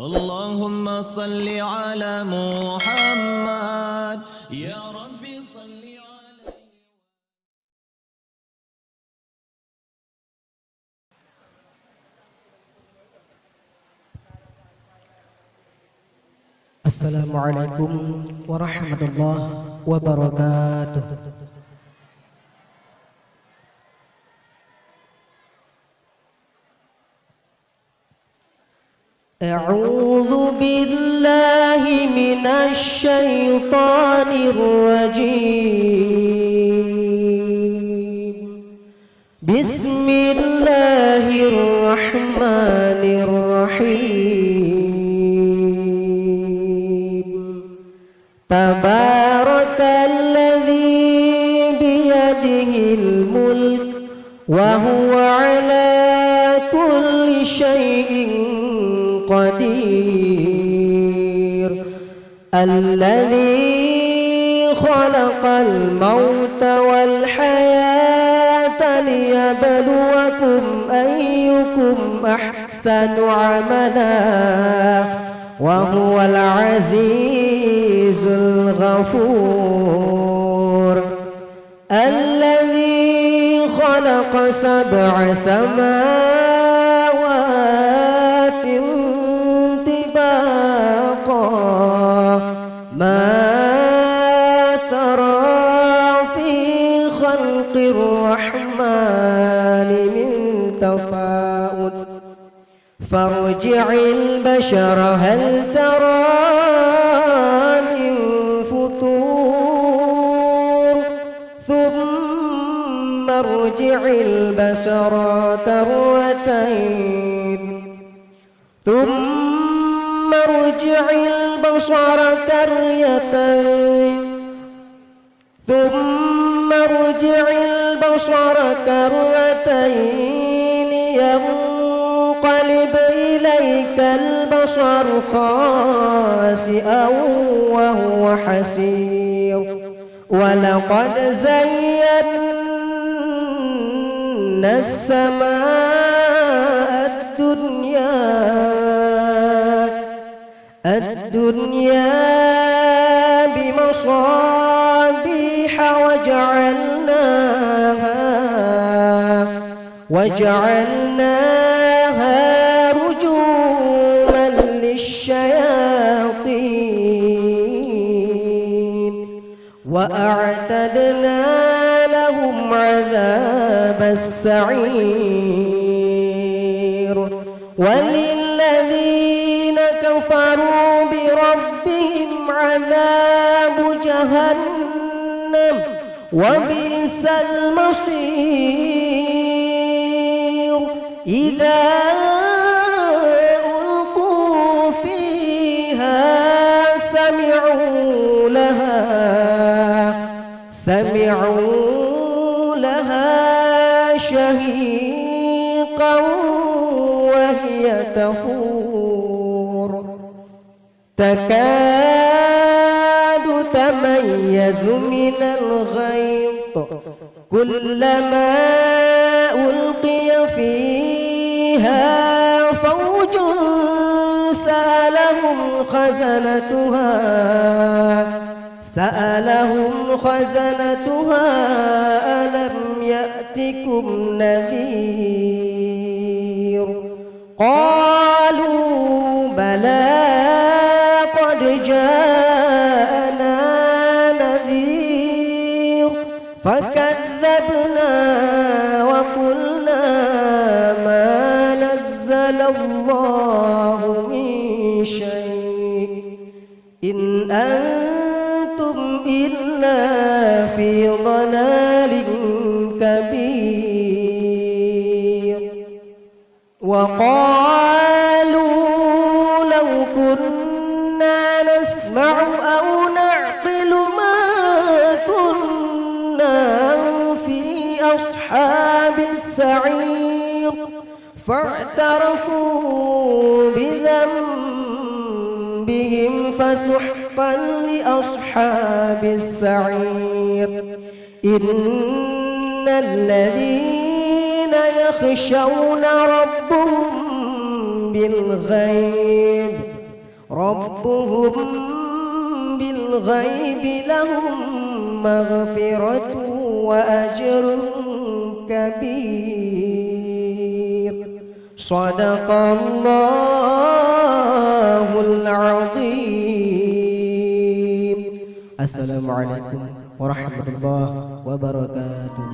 اللهم صل على محمد يا ربي صل عليه. السلام عليكم ورحمة الله وبركاته. أعوذ بالله من الشيطان الرجيم. بسم الله الرحمن الرحيم. تبارك الذي بيده الملك وهو على كل شيء قدير. الذي خلق الموت والحياة ليبلوكم أيكم أحسن عملا وهو العزيز الغفور. الذي خلق 7 سماوات طباقا ما ترى في خلق الرحمن من تفاوت فارجع البشر هل ترى من فطور ثم ارجع البشر كرتين ثم ارجع البصر كرتين ثم ارجع البصر كرتين ينقلب إليك البصر خاسئا وهو حسير. ولقد زينا السماء الدنيا بمصابيح وجعلناها رجوما للشياطين وأعتدنا لهم عذاب السعير. وللذين كفروا بربهم عذاب جهنم وبئس المصير. إذا ألقوا فيها سمعوا لها شهيقا وهي تفور تكاد تميز من الغيظ كلما ألقي فيها فوج سألهم خزنتها ألم يأتكم نذير. قالوا بلى قد جاءنا نذير فكذبنا وقلنا ما نزل الله من شيء إن أنتم إلا في ضلال كبير. وقالوا لو كنا نسمع أو نعقل ما كنا في أصحاب السعير فاعترفوا بذنبهم فسحقا لأصحاب السعير. إن الذين يخشون ربهم بالغيب ربهم بالغيب لهم مغفرة وأجر كبير صدق الله العظيم. السلام عليكم ورحمة الله وبركاته.